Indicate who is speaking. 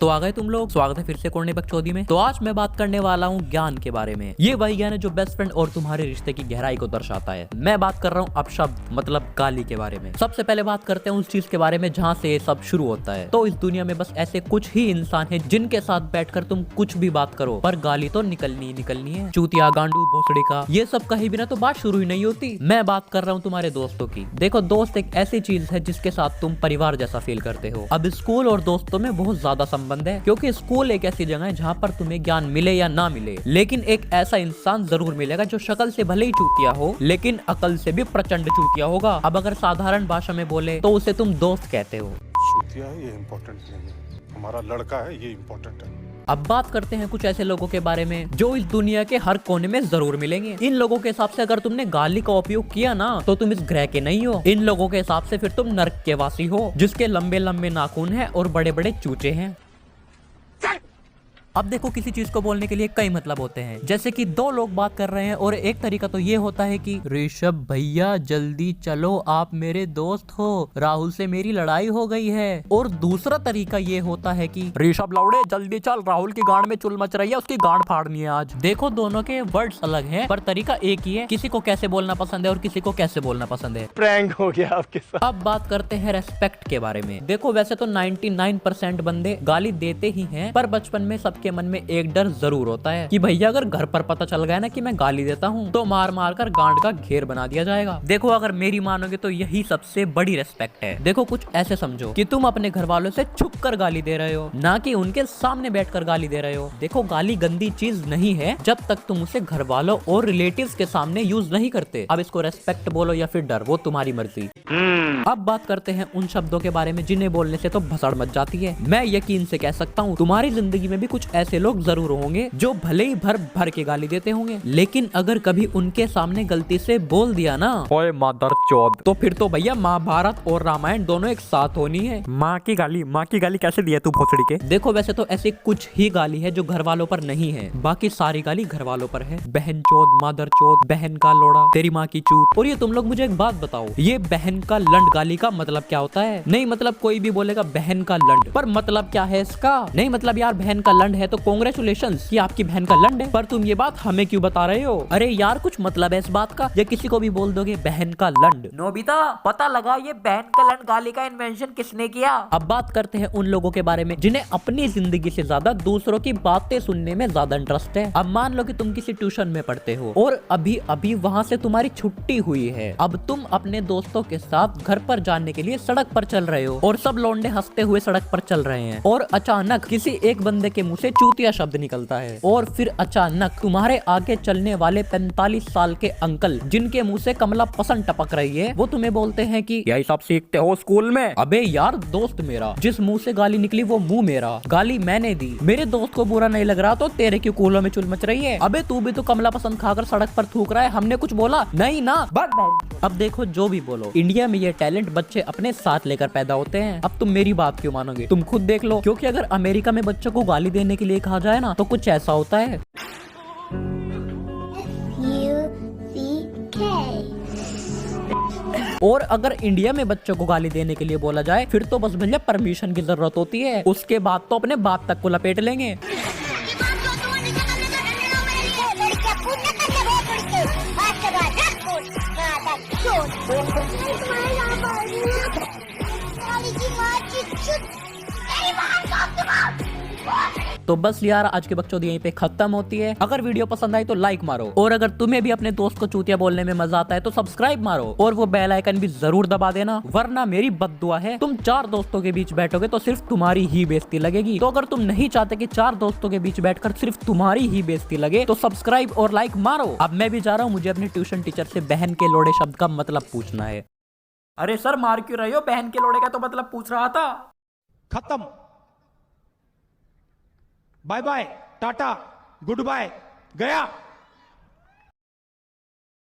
Speaker 1: तो आ गए तुम लोग। स्वागत है फिर से कोने बकचोदी में। तो आज मैं बात करने वाला हूँ ज्ञान के बारे में। ये वही ज्ञान है जो बेस्ट फ्रेंड और तुम्हारे रिश्ते की गहराई को दर्शाता है। मैं बात कर रहा हूँ अपशब्द मतलब गाली के बारे में। सबसे पहले बात करते हैं उस चीज के बारे में जहाँ से ये सब शुरू होता है। तो इस दुनिया में बस ऐसे कुछ ही इंसान है जिनके साथ बैठकर तुम कुछ भी बात करो पर गाली तो निकलनी ही निकलनी है। चूतिया, गांडू, भोसड़ी का ये सब कहीं बिना तो बात शुरू ही नहीं होती। मैं बात कर रहा हूँ तुम्हारे दोस्तों की। देखो, दोस्त एक ऐसी चीज है जिसके साथ तुम परिवार जैसा फील करते हो। अब स्कूल और दोस्तों में बहुत ज्यादा संबंध है, क्योंकि स्कूल एक ऐसी जगह है जहाँ पर तुम्हें ज्ञान मिले या ना मिले, लेकिन एक ऐसा इंसान जरूर मिलेगा जो शक्ल से भले ही चूतिया हो लेकिन अकल से भी प्रचंड चूतिया होगा। अब अगर साधारण भाषा में बोले तो उसे तुम दोस्त कहते हो।
Speaker 2: चूतिया है ये इम्पोर्टेंट नहीं है, हमारा लड़का है ये इम्पोर्टेंट है।
Speaker 1: अब बात करते हैं कुछ ऐसे लोगों के बारे में जो इस दुनिया के हर कोने में जरूर मिलेंगे। इन लोगों के हिसाब से अगर तुमने गाली का उपयोग किया ना तो तुम इस ग्रह के नहीं हो। इन लोगों के हिसाब से फिर तुम नर्क के वासी हो जिसके लंबे लंबे नाखून हैं और बड़े बड़े चूचे हैं। अब देखो, किसी चीज को बोलने के लिए कई मतलब होते हैं। जैसे कि दो लोग बात कर रहे हैं और एक तरीका तो ये होता है कि ऋषभ भैया जल्दी चलो, आप मेरे दोस्त हो, राहुल से मेरी लड़ाई हो गई है। और दूसरा तरीका ये होता है कि ऋषभ लौड़े जल्दी चल, राहुल की गांड में चुल मच रही है, उसकी गांड फाड़नी है आज। देखो, दोनों के वर्ड्स अलग हैं पर तरीका एक ही है। किसी को कैसे बोलना पसंद है और किसी को कैसे बोलना पसंद है।
Speaker 3: प्रैंक हो गया आपके साथ।
Speaker 1: अब बात करते हैं रेस्पेक्ट के बारे में। देखो, वैसे तो 99% बंदे गाली देते ही हैं, पर बचपन में सबके मन में एक डर जरूर होता है कि भैया अगर घर पर पता चल गया ना कि मैं गाली देता हूँ तो मार मार कर गांड का घेर बना दिया जाएगा। देखो, अगर मेरी मानोगे तो यही सबसे बड़ी रेस्पेक्ट है। देखो, कुछ ऐसे समझो कि तुम अपने घर वालों से छुप कर गाली दे रहे हो, ना कि उनके सामने बैठकर गाली दे रहे हो। देखो, गाली गंदी चीज नहीं है जब तक तुम उसे घर वालों और रिलेटिव्स के सामने यूज नहीं करते। अब इसको रेस्पेक्ट बोलो या फिर डर, वो तुम्हारी मर्जी। अब बात करते हैं उन शब्दों के बारे में जिन्हें बोलने से तो भसड़ मच जाती है। मैं यकीन से कह सकता हूँ तुम्हारी जिंदगी में भी कुछ ऐसे लोग जरूर होंगे जो भले ही भर भर के गाली देते होंगे, लेकिन अगर कभी उनके सामने गलती से बोल दिया ना, ओए मदरचोद, तो फिर तो भैया महाभारत और रामायण दोनों एक साथ होनी है। माँ की गाली कैसे दी है तू भोसड़ी के। देखो, वैसे तो ऐसी कुछ ही गाली है जो घर वालों पर नहीं है, बाकी सारी गाली घर वालों पर है। बहन चोद, मदरचोद, बहन का लोड़ा, तेरी माँ की चूत। और ये तुम लोग मुझे एक बात बताओ, ये बहन का लंड गाली का मतलब क्या होता है? नहीं मतलब कोई भी बोलेगा बहन का लंड, पर मतलब क्या है इसका? नहीं मतलब यार बहन का लंड है तो कांग्रेचुलेशंस कि आपकी बहन का लंड है, पर तुम ये बात हमें क्यों बता रहे हो? अरे यार, कुछ मतलब है इस बात का? या किसी को भी बोल दोगे बहन का लंड? नोबिता, पता लगा ये बहन का लंड गाली का इन्वेंशन किसने किया? अब बात करते हैं उन लोगों के बारे में जिन्हें अपनी जिंदगी से ज्यादा दूसरों की बातें सुनने में ज्यादा इंटरेस्ट है। अब मान लो कि तुम किसी ट्यूशन में पढ़ते हो और अभी अभी वहाँ से तुम्हारी छुट्टी हुई है। अब तुम अपने दोस्तों के साथ घर पर जाने के लिए सड़क पर चल रहे हो और सब लौंडे हंसते हुए सड़क पर चल रहे हैं और अचानक किसी एक बंदे के मुंह से चूतिया शब्द निकलता है और फिर अचानक तुम्हारे आगे चलने वाले 45 साल के अंकल जिनके मुंह से कमला पसंद टपक रही है वो तुम्हें बोलते हैं कि यही सब सीखते हो स्कूल में? अबे यार, दोस्त मेरा, जिस मुंह से गाली निकली वो मुंह मेरा, गाली मैंने दी, मेरे दोस्त को बुरा नहीं लग रहा तो तेरे क्यों कूलों में चुल मच रही है? अबे तू भी तो कमला पसंद खाकर सड़क पर थूक रहा है, हमने कुछ बोला नहीं ना। अब देखो, जो भी बोलो, इंडिया में ये टैलेंट बच्चे अपने साथ लेकर पैदा होते हैं। अब तुम मेरी बात क्यों मानोगे? तुम खुद देख लो, क्योंकि अगर अमेरिका में बच्चों को गाली देने के लिए कहा जाए ना तो कुछ ऐसा होता है। और अगर इंडिया में बच्चों को गाली देने के लिए बोला जाए फिर तो बस भैया परमिशन की जरूरत होती है, उसके बाद तो अपने बाप तक को लपेट लेंगे। तो बस यार, आज की बकचोदी यहीं पे खत्म होती है। अगर वीडियो पसंद आई तो लाइक मारो, और अगर तुम्हें भी अपने दोस्त को चूतिया बोलने में मजा आता है तो सब्सक्राइब मारो और वो बेल आइकन भी जरूर दबा देना, वरना मेरी बद्दुआ है तुम 4 दोस्तों के बीच बैठोगे तो सिर्फ तुम्हारी ही बेइज्जती लगेगी। तो अगर तुम नहीं चाहते कि 4 दोस्तों के बीच बैठकर सिर्फ तुम्हारी ही बेइज्जती लगे तो सब्सक्राइब और लाइक मारो। अब मैं भी जा रहा हूँ, मुझे अपने ट्यूशन टीचर से बहन के लोड़े शब्द का मतलब पूछना है। अरे सर, मार क्यों रहे हो? बहन के लोड़े का तो मतलब पूछ रहा था।
Speaker 3: खत्म। बाय बाय, टाटा, गुड बाय, गया।